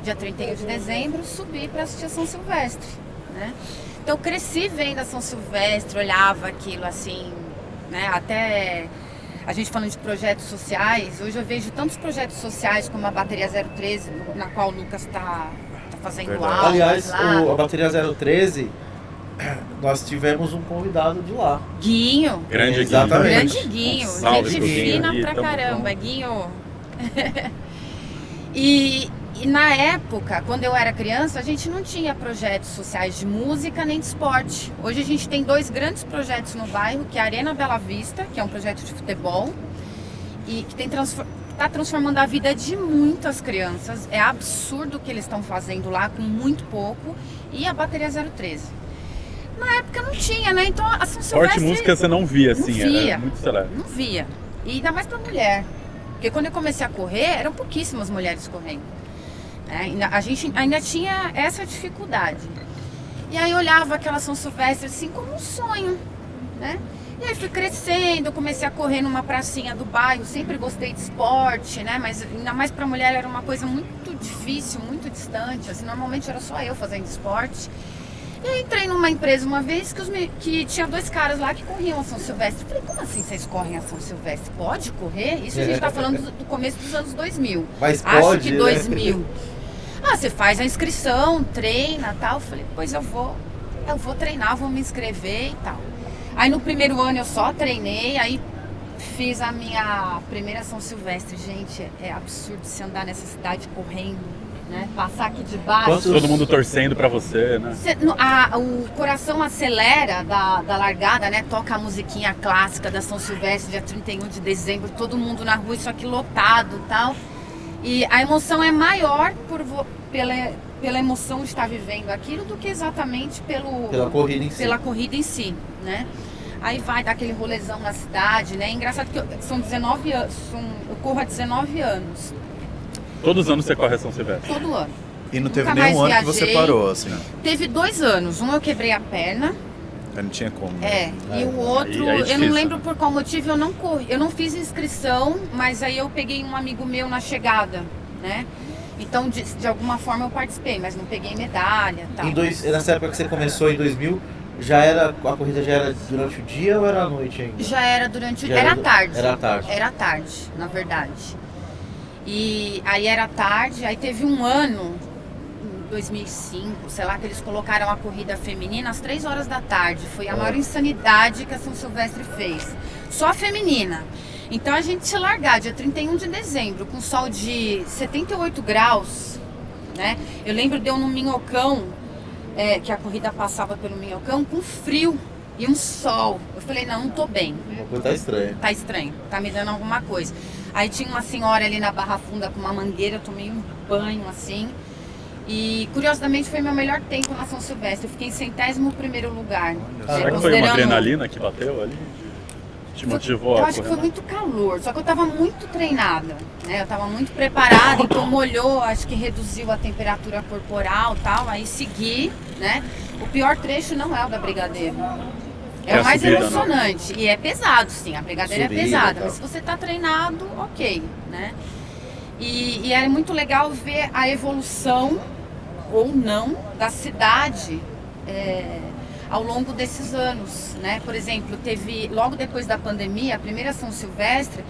Dia 31 de dezembro, subi para assistir a São Silvestre, né? Então eu cresci vendo a São Silvestre, olhava aquilo assim, né? Até a gente falando de projetos sociais, hoje eu vejo tantos projetos sociais como a Bateria 013, na qual o Lucas está fazendo Verdade. aulas Aliás, lá. a Bateria 013, nós tivemos um convidado de lá. Guinho. Grande Exatamente. Grande Guinho, Salve gente pro Guinho fina aí, pra tamo caramba, Guinho. E na época, quando eu era criança, a gente não tinha projetos sociais de música nem de esporte. Hoje a gente tem 2 grandes projetos no bairro, que é a Arena Bela Vista, que é um projeto de futebol, e que está transformando a vida de muitas crianças. É absurdo o que eles estão fazendo lá, com muito pouco, e a Bateria 013. Na época não tinha, né? Então a São Forte Silvestre... música você não via, assim, Não via. era muito seletivo. Não via. E ainda mais pra mulher. Porque quando eu comecei a correr, eram pouquíssimas mulheres correndo. A gente ainda tinha essa dificuldade. E aí eu olhava aquela São Silvestre assim como um sonho, né? E aí fui crescendo, eu comecei a correr numa pracinha do bairro, sempre gostei de esporte, né? Mas ainda mais pra mulher era uma coisa muito difícil, muito distante. Assim, normalmente era só eu fazendo esporte. E eu entrei numa empresa uma vez que tinha 2 caras lá que corriam a São Silvestre. Eu falei, como assim vocês correm a São Silvestre? Pode correr? Isso a gente tá falando do começo dos anos 2000. Mas Acho pode, que né? 2000. Você faz a inscrição, treina e tal. Eu falei, pois eu vou treinar, vou me inscrever e tal. Aí no primeiro ano eu só treinei, aí fiz a minha primeira São Silvestre. Gente, é absurdo você andar nessa cidade correndo, né? Passar aqui de baixo. Todo mundo torcendo pra você, né? O coração acelera da largada, né? Toca a musiquinha clássica da São Silvestre, dia 31 de dezembro, todo mundo na rua, isso aqui lotado e tal. E a emoção é maior pela emoção de estar vivendo aquilo do que exatamente pela corrida em si. Pela corrida em si, né? Aí vai dar aquele rolezão na cidade, né? Engraçado que são 19 anos, eu corro há 19 anos, Todos os anos você corre a São Silvestre. todo ano. E não teve Nunca nenhum mais ano que você viajei. parou, assim. Teve 2 anos, um eu quebrei a perna, Aí não tinha como. Né? e o outro, Aí é eu difícil, não lembro né? por qual motivo eu não corri. Eu não fiz inscrição, mas aí eu peguei um amigo meu na chegada, né? Então, de alguma forma eu participei, mas não peguei medalha e tal. Nessa época que você começou, em 2000, a corrida já era durante o dia ou era à noite ainda? Já era durante o Já dia. Era era- tarde. era tarde. Era tarde, na verdade. E aí era tarde, aí teve um ano, em 2005, sei lá, que eles colocaram a corrida feminina às 3 horas da tarde. Foi a maior insanidade que a São Silvestre fez. Só a feminina. Então a gente se largar dia 31 de dezembro com sol de 78 graus, né? Eu lembro de eu no Minhocão, que a corrida passava pelo Minhocão, com frio e um sol. Eu falei, não tô bem. Uma coisa tá estranha. Tá estranho, tá me dando alguma coisa. Aí tinha uma senhora ali na Barra Funda com uma mangueira, eu tomei um banho assim. E curiosamente foi meu melhor tempo na São Silvestre. Eu fiquei em 101º lugar. Será que foi uma adrenalina que bateu ali? Te motivou Eu a acho que correr foi muito calor, só que eu tava muito treinada, né? Eu tava muito preparada, então molhou, acho que reduziu a temperatura corporal e tal, aí segui, né? O pior trecho não é o da Brigadeiro. É É a o mais subida, né? emocionante. E é pesado, sim. A Brigadeira Subida, é pesada, tal. mas se você tá treinado, ok, né? E é muito legal ver a evolução ou não da cidade ao longo desses anos, né? Por exemplo, teve logo depois da pandemia, a primeira São Silvestre,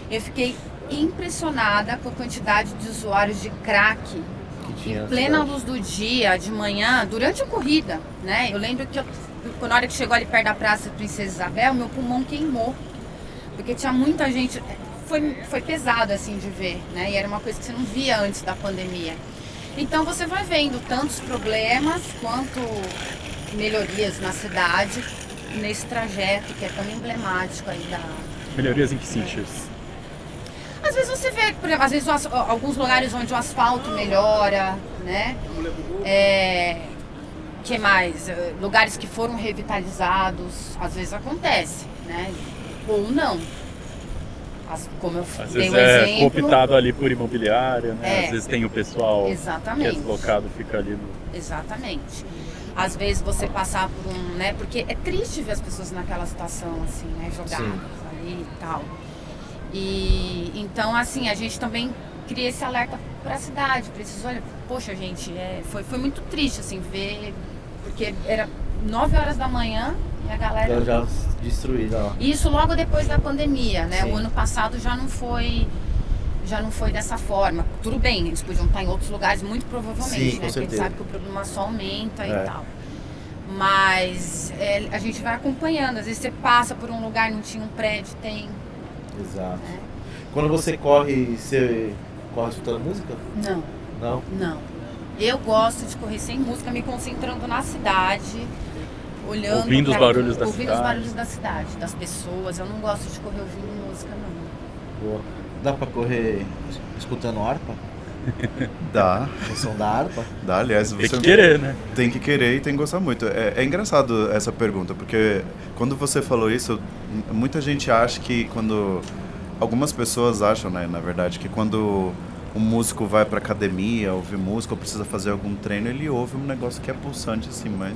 eu fiquei impressionada com a quantidade de usuários de crack Que tinha em na plena cidade. luz do dia, de manhã, durante a corrida, né? Eu lembro que na hora que chegou ali perto da Praça Princesa Isabel, meu pulmão queimou, porque tinha muita gente. Foi pesado assim de ver, né? E era uma coisa que você não via antes da pandemia. Então você vai vendo tantos problemas quanto melhorias na cidade nesse trajeto que é tão emblemático aí da. Melhorias em que sentido? Às vezes você vê, por exemplo, às vezes alguns lugares onde o asfalto melhora, né? Que mais? Lugares que foram revitalizados, às vezes acontece, né? Ou não. Como eu Às dei vezes um é exemplo. cooptado ali por imobiliária, né? É. Às vezes tem o pessoal que é Exatamente. deslocado, fica ali no... Exatamente. Às vezes você passar por né? Porque é triste ver as pessoas naquela situação, assim, né? Jogadas Sim. ali e tal. E então, assim, a gente também cria esse alerta para a cidade, para esses, olha, poxa, gente, foi muito triste, assim, ver, porque era 9 horas da manhã e a galera... Ela já destruída lá. Isso logo depois da pandemia, né? Sim. O ano passado já não foi dessa forma. Tudo bem, eles podiam estar em outros lugares, muito provavelmente, Sim, com né? Porque a gente certeza. sabe que o problema só aumenta É. e tal. Mas a gente vai acompanhando. Às vezes você passa por um lugar, não tinha um prédio, tem. Exato. Quando você corre escutando música? Não, Não? não. Eu gosto de correr sem música, me concentrando na cidade, olhando. Ouvindo os barulhos da ouvindo cidade. os barulhos da cidade, das pessoas. Eu não gosto de correr ouvindo música, não. Boa. Dá pra correr escutando harpa? Dá, O som da harpa? dá, aliás, Tem você que querer, né? tem que querer e tem que gostar muito. É engraçado essa pergunta, porque quando você falou isso, muita gente acha que quando... Algumas pessoas acham, né, na verdade, que quando um músico vai pra academia, ouvir música, ou precisa fazer algum treino, ele ouve um negócio que é pulsante, assim, mas...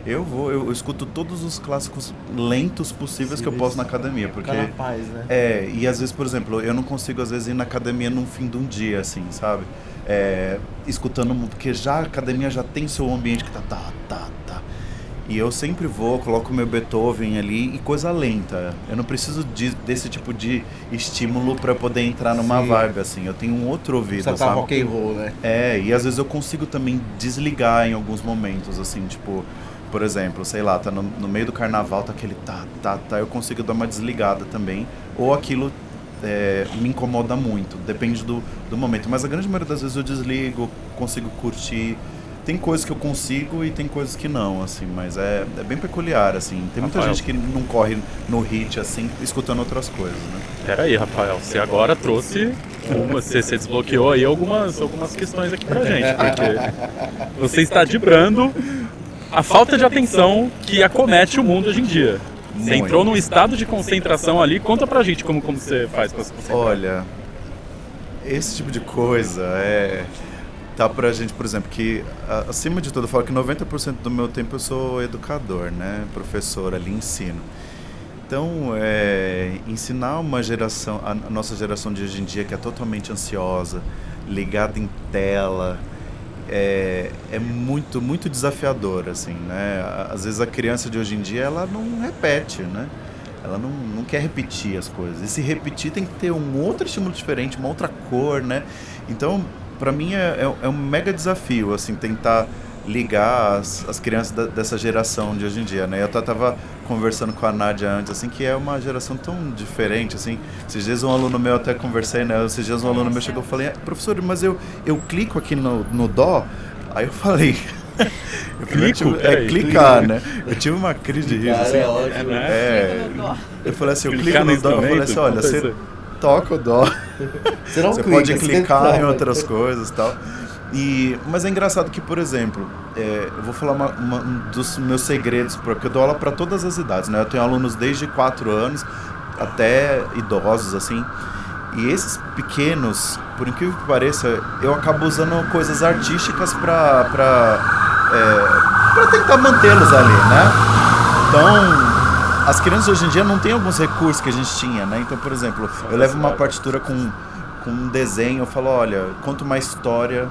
Eu escuto todos os clássicos lentos possíveis que eu posso na academia, porque... Ficar na paz, né? E às vezes, por exemplo, eu não consigo às vezes ir na academia num fim de um dia, assim, sabe? Escutando, porque já a academia já tem seu ambiente que tá. E eu sempre vou, coloco meu Beethoven ali e coisa lenta. Eu não preciso desse tipo de estímulo pra poder entrar numa Sim. vibe, assim. Eu tenho um outro ouvido, Você tá sabe? rock and roll, né? E às vezes eu consigo também desligar em alguns momentos, assim, tipo, por exemplo, sei lá, tá no meio do carnaval, tá aquele eu consigo dar uma desligada também, ou aquilo me incomoda muito, depende do momento, mas a grande maioria das vezes eu desligo, consigo curtir, tem coisas que eu consigo e tem coisas que não, assim, mas é bem peculiar, assim, tem muita Rafael. gente que não corre no hit, assim, escutando outras coisas, né? Peraí, Rafael, você agora trouxe você desbloqueou aí algumas questões aqui pra gente, porque você está dibrando a falta de atenção que acomete o mundo hoje em dia. Você entrou num estado de concentração ali. Conta pra gente como você faz pra se concentrar. Olha, esse tipo de coisa tá pra gente, por exemplo, que acima de tudo eu falo que 90% do meu tempo eu sou educador, né? Professor ali, ensino. Então, ensinar uma geração, a nossa geração de hoje em dia que é totalmente ansiosa, ligada em tela, é muito, muito desafiador, assim, né? Às vezes a criança de hoje em dia, ela não repete, né? Ela não quer repetir as coisas. E se repetir tem que ter um outro estímulo diferente, uma outra cor, né? Então, para mim é um mega desafio, assim, tentar ligar as crianças dessa geração de hoje em dia, né? Eu tava conversando com a Nádia antes, assim, que é uma geração tão diferente, assim. Esses dias um aluno meu, até conversei, né? Esses dias um aluno meu chegou e falei, professor, mas eu clico aqui no dó, aí eu falei... clicar, né? Eu tive uma crise de riso, assim. Eu falei assim, eu clico no dó, eu falei assim, olha, você toca o dó, você pode clicar em outras coisas e tal. Mas é engraçado que, por exemplo, eu vou falar um dos meus segredos, porque eu dou aula para todas as idades, né? Eu tenho alunos desde 4 anos até idosos, assim. E esses pequenos, por incrível que pareça, eu acabo usando coisas artísticas para tentar mantê-los ali, né? Então, as crianças hoje em dia não têm alguns recursos que a gente tinha, né? Então, por exemplo, eu levo uma partitura com um desenho, eu falo, olha, conta uma história.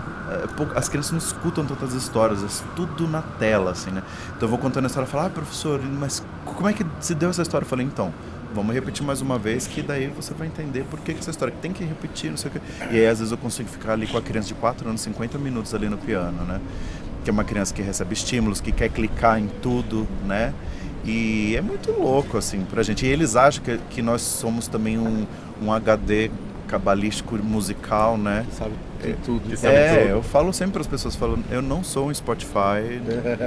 As crianças não escutam tantas histórias, é tudo na tela, assim, né? Então eu vou contando a história e falo, professor, mas como é que se deu essa história? Eu falei, então, vamos repetir mais uma vez, que daí você vai entender por que essa história tem que repetir, não sei o quê. E aí, às vezes, eu consigo ficar ali com a criança de 4 anos, 50 minutos ali no piano, né? Que é uma criança que recebe estímulos, que quer clicar em tudo, né? E é muito louco, assim, pra gente. E eles acham que nós somos também um HD cabalístico musical, né? Sabe tudo. Eu falo sempre para as pessoas, eu não sou um Spotify,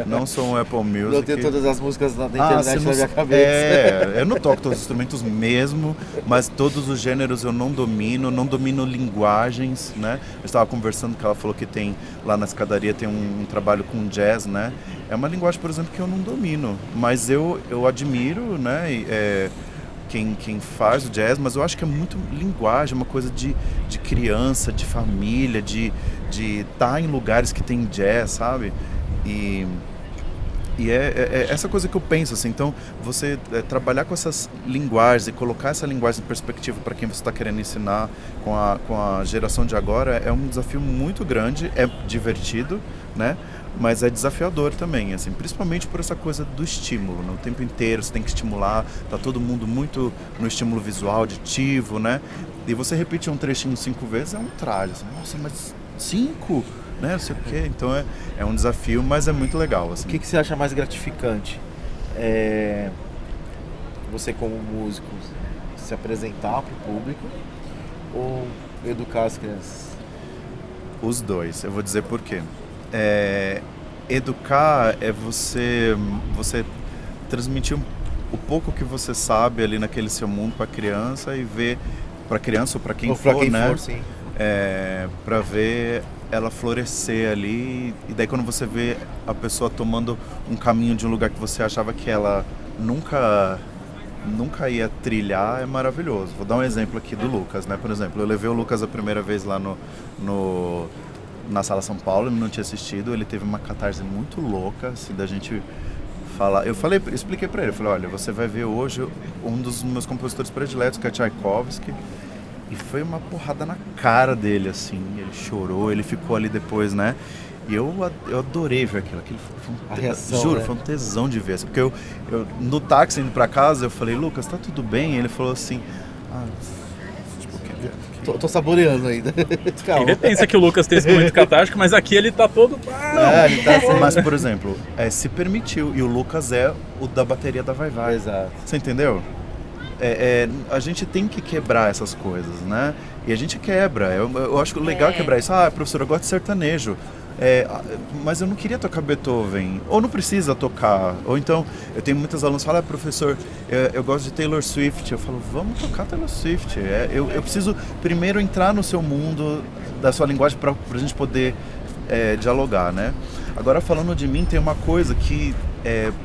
não sou um Apple Music. Eu tenho todas as músicas na internet na minha cabeça. Eu não toco todos os instrumentos mesmo, mas todos os gêneros eu não domino linguagens, né? Eu estava conversando que ela falou que tem, lá na escadaria tem um trabalho com jazz, né? É uma linguagem, por exemplo, que eu não domino, mas eu admiro, né? Quem faz o jazz, mas eu acho que é muito linguagem, uma coisa de criança, de família, de estar em lugares que tem jazz, sabe? E é essa coisa que eu penso, assim. Então, você trabalhar com essas linguagens e colocar essa linguagem em perspectiva para quem você está querendo ensinar com a geração de agora é um desafio muito grande, é divertido, né? Mas é desafiador também, assim, principalmente por essa coisa do estímulo, né? O tempo inteiro você tem que estimular, tá todo mundo muito no estímulo visual, auditivo, né? E você repete um trechinho 5 vezes, é um traje, assim, nossa, mas 5? Né? Não sei o quê. Então é um desafio, mas é muito legal, assim. O que você acha mais gratificante? Você como músico se apresentar para o público ou educar as crianças? Os dois, eu vou dizer por quê. Educar é você transmitir o pouco que você sabe ali naquele seu mundo para a criança e ver, para a criança ou para quem for, né? For, sim. Para ver ela florescer ali, e daí quando você vê a pessoa tomando um caminho de um lugar que você achava que ela nunca ia trilhar, é maravilhoso. Vou dar um exemplo aqui do Lucas, né? Por exemplo, eu levei o Lucas a primeira vez lá na Sala São Paulo, ele não tinha assistido, ele teve uma catarse muito louca, assim, da gente falar. Expliquei pra ele, eu falei, olha, você vai ver hoje um dos meus compositores prediletos, que é Tchaikovsky, e foi uma porrada na cara dele, assim, ele chorou, ele ficou ali depois, né? E eu adorei ver aquilo foi a reação, juro, né? Foi um tesão de ver, assim, porque eu no táxi indo pra casa, eu falei, Lucas, tá tudo bem? Ele falou assim, Tô saboreando ainda. Calma. Ele pensa que o Lucas tem esse momento catártico, mas aqui ele tá todo... ele tá assim. Mas, por exemplo, se permitiu. E o Lucas é o da bateria da Vai Vai. Exato. Você entendeu? A gente tem que quebrar essas coisas, né? E a gente quebra. Eu acho legal quebrar isso. Professor, eu gosto de sertanejo. Mas eu não queria tocar Beethoven, ou não precisa tocar, ou então eu tenho muitos alunos que falam, professor, eu gosto de Taylor Swift, eu falo, vamos tocar Taylor Swift, eu preciso primeiro entrar no seu mundo, da sua linguagem, pra gente poder dialogar, né? Agora, falando de mim, tem uma coisa que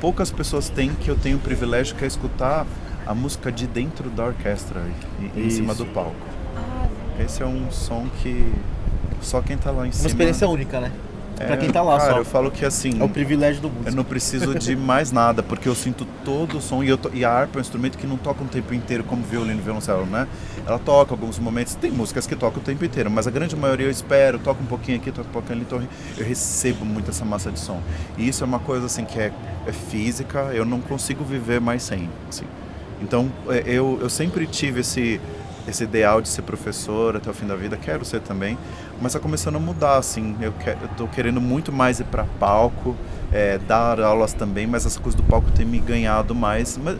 poucas pessoas têm, que eu tenho o privilégio, que é escutar a música de dentro da orquestra, em cima do palco. Esse é um som que só quem tá lá em cima... Uma experiência única, né? Pra quem tá lá, cara, só. eu falo que assim... É o privilégio do músico. Eu não preciso de mais nada, porque eu sinto todo o som. E a harpa é um instrumento que não toca o tempo inteiro como violino e violoncelo, né? Ela toca alguns momentos, tem músicas que tocam o tempo inteiro, mas a grande maioria eu espero, toco um pouquinho aqui, toco um pouquinho ali, então eu recebo muito essa massa de som. E isso é uma coisa assim que é física, eu não consigo viver mais sem, assim. Então eu sempre tive esse ideal de ser professor até o fim da vida, quero ser também, mas está começando a mudar, assim, eu tô querendo muito mais ir para palco, dar aulas também, mas essa coisa do palco tem me ganhado mais, mas,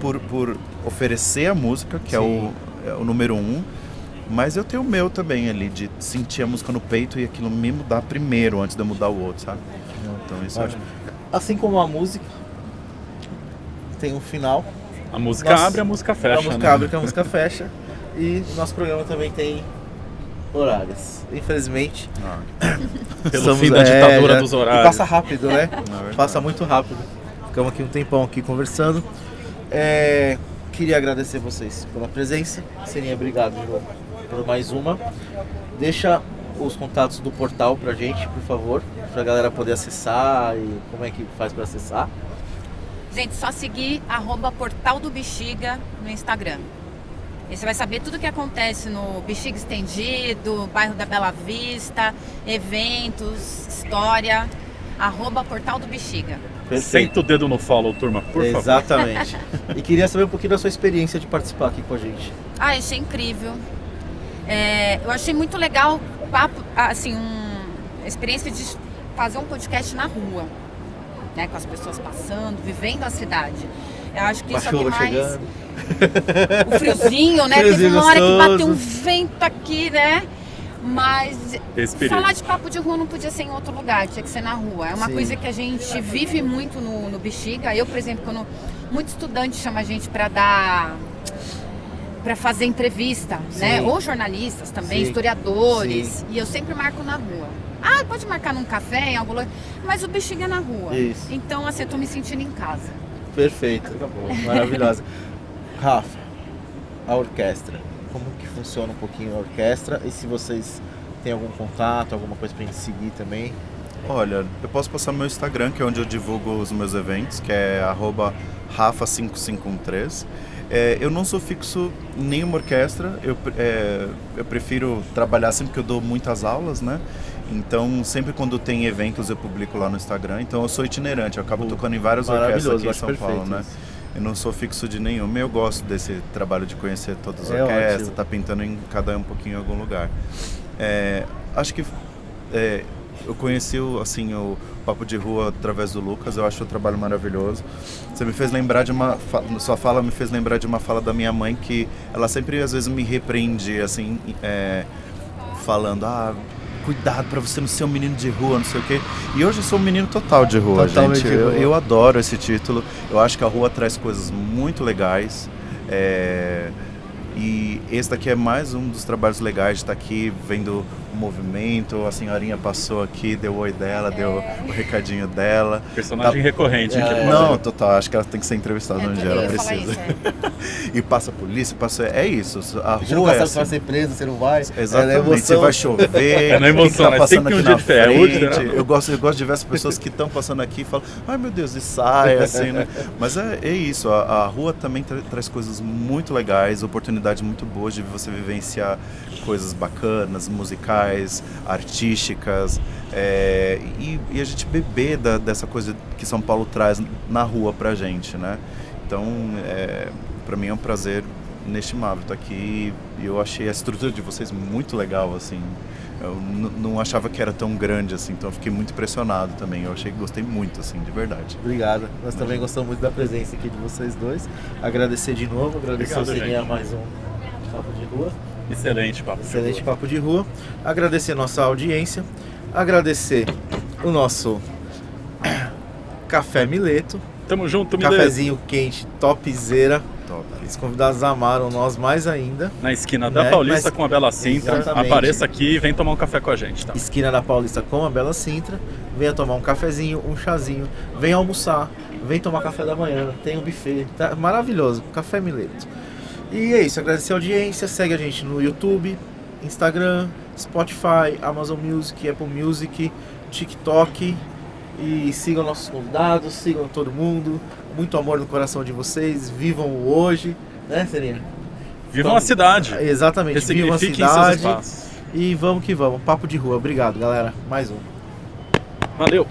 por oferecer a música, que é o número 1, mas eu tenho o meu também ali, de sentir a música no peito e aquilo me mudar primeiro, antes de eu mudar o outro, sabe? Então isso eu acho. Assim como a música tem um final. A música abre, a música fecha. A música abre, que a música fecha. E nosso programa também tem horários. Infelizmente. Pelo fim da ditadura dos horários. E passa rápido, né? Passa muito rápido. Ficamos aqui um tempão aqui conversando. Queria agradecer vocês pela presença. Seria obrigado de novo por mais uma. Deixa os contatos do portal pra gente, por favor, pra galera poder acessar e como é que faz pra acessar. Gente, só seguir @Portal do Bexiga no Instagram. E você vai saber tudo o que acontece no Bexiga Estendido, bairro da Bela Vista, eventos, história, @Portal do Bexiga. Senta o dedo no follow, turma, por favor. Exatamente. E queria saber um pouquinho da sua experiência de participar aqui com a gente. Achei incrível. Eu achei muito legal, assim, a experiência de fazer um podcast na rua, né, com as pessoas passando, vivendo a cidade. Eu acho que isso é o que mais... chegando. O friozinho, né? Friozinho Teve uma hora que gostoso. bateu um vento aqui, né? Mas Experiência. falar de papo de rua não podia ser em outro lugar, tinha que ser na rua. É uma Sim. coisa que a gente vive muito no Bexiga. Eu, por exemplo, quando muito estudante chama a gente para fazer entrevista, né? Ou jornalistas também, Sim. historiadores. Sim. E eu sempre marco na rua. Pode marcar num café, em algum lugar, mas o Bexiga é na rua. Isso. Então, assim, eu tô me sentindo em casa. Perfeito. Maravilhosa. Rafa, a orquestra. Como que funciona um pouquinho a orquestra? E se vocês têm algum contato, alguma coisa pra gente seguir também? Olha, eu posso passar meu Instagram, que é onde eu divulgo os meus eventos, que é @Rafa5513. Eu não sou fixo em nenhuma orquestra, eu prefiro trabalhar sempre que eu dou muitas aulas, né? Então, sempre quando tem eventos eu publico lá no Instagram. Então, eu sou itinerante, eu acabo tocando em várias orquestras aqui em São Paulo, né? Isso. Eu não sou fixo de nenhuma, eu gosto desse trabalho de conhecer todas as É orquestras, ótimo. tá pintando em cada um pouquinho em algum lugar. Acho que eu conheci o Papo de Rua através do Lucas, eu acho o trabalho maravilhoso. Você me fez lembrar sua fala me fez lembrar de uma fala da minha mãe, que ela sempre às vezes me repreendia, assim, falando, cuidado pra você não ser um menino de rua, não sei o quê. E hoje eu sou um menino total de rua, Totalmente gente. de rua. Eu adoro esse título. Eu acho que a rua traz coisas muito legais. E esse daqui é mais um dos trabalhos legais de estar aqui vendo o movimento. A senhorinha passou aqui, deu o oi dela, deu o recadinho dela. Personagem recorrente. aqui no Não, Brasil. total, acho que ela tem que ser entrevistada onde Eu ela ia falar precisa. isso, E passa a polícia, é isso. A Você não rua é sabe se vai assim. ser preso, você não vai. Exatamente, você vai chover. É na emoção, quem né? Sempre um dia de fé, hoje, né? Eu gosto de ver as pessoas que estão passando aqui e falam, ai meu Deus, e sai, assim, né? Mas é isso, a rua também traz coisas muito legais, oportunidades muito boas de você vivenciar coisas bacanas, musicais, artísticas, e a gente beber dessa coisa que São Paulo traz na rua pra gente, né? Então, pra mim é um prazer inestimável estar aqui, e eu achei a estrutura de vocês muito legal, assim. Eu não achava que era tão grande assim, então eu fiquei muito impressionado também. Gostei muito, assim, de verdade. Obrigado. Nós também gostamos muito da presença aqui de vocês dois. Agradecer de novo, agradecer Obrigado, ao Seria gente. mais um Papo de Rua. Excelente papo. de Excelente rua. Papo de Rua. Agradecer a nossa audiência. Agradecer o nosso Café Mileto. Tamo junto, Mileto. Cafezinho quente, topzera. top. Os convidados amaram nós mais ainda. Na esquina da Né? Paulista Mas- com a Bela Sintra. Exatamente. Apareça aqui e vem tomar um café com a gente, tá? Esquina da Paulista com a Bela Sintra. Venha tomar um cafezinho, um chazinho. Venha almoçar. Vem tomar café da manhã. Tem um buffet. Tá maravilhoso. Café Mileto. E é isso. Agradecer a audiência. Segue a gente no YouTube, Instagram, Spotify, Amazon Music, Apple Music, TikTok. E sigam nossos convidados. Sigam todo mundo. Muito amor no coração de vocês. Vivam o hoje. Né, Serena? Vivam a cidade. Exatamente. Vivam a Ressignifiquem seus cidade. espaços. E vamos que vamos. Papo de rua. Obrigado, galera. Mais um. Valeu!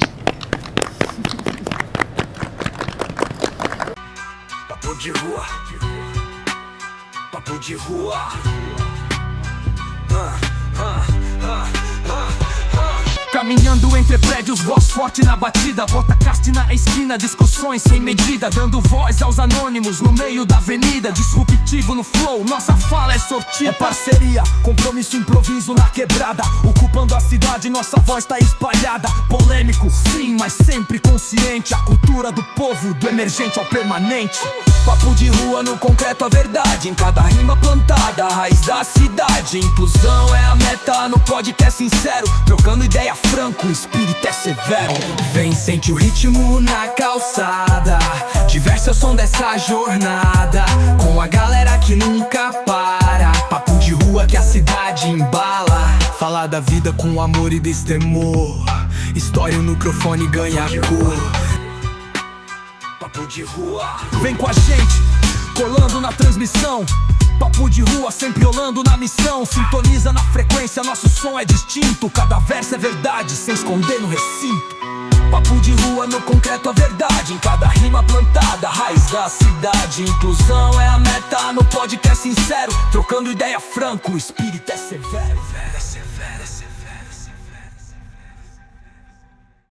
Papo de rua. Papo de rua. Caminhando entre prédios, voz forte na batida. Bota caste na esquina, discussões sem medida. Dando voz aos anônimos no meio da avenida. Disruptivo no flow, nossa fala é sortida. É parceria, compromisso, improviso na quebrada. Ocupando a cidade, nossa voz tá espalhada. Polêmico, sim, mas sempre consciente. A cultura do povo, do emergente ao permanente. Papo de rua no concreto, a verdade. Em cada rima plantada, a raiz da cidade. Inclusão é a meta no podcast sincero. Trocando ideia franco, o espírito é severo. Vem, sente o ritmo na calçada. Diverte o som dessa jornada. Com a galera que nunca para. Papo de rua que a cidade embala. Falar da vida com amor e destemor. História, o microfone ganha cor. Papo de rua. Vem com a gente, colando na transmissão. Papo de rua sempre olhando na missão. Sintoniza na frequência, nosso som é distinto. Cada verso é verdade, sem esconder no recinto. Papo de rua no concreto, a verdade. Em cada rima plantada, raiz da cidade. Inclusão é a meta no podcast sincero. Trocando ideia franco, o espírito é severo.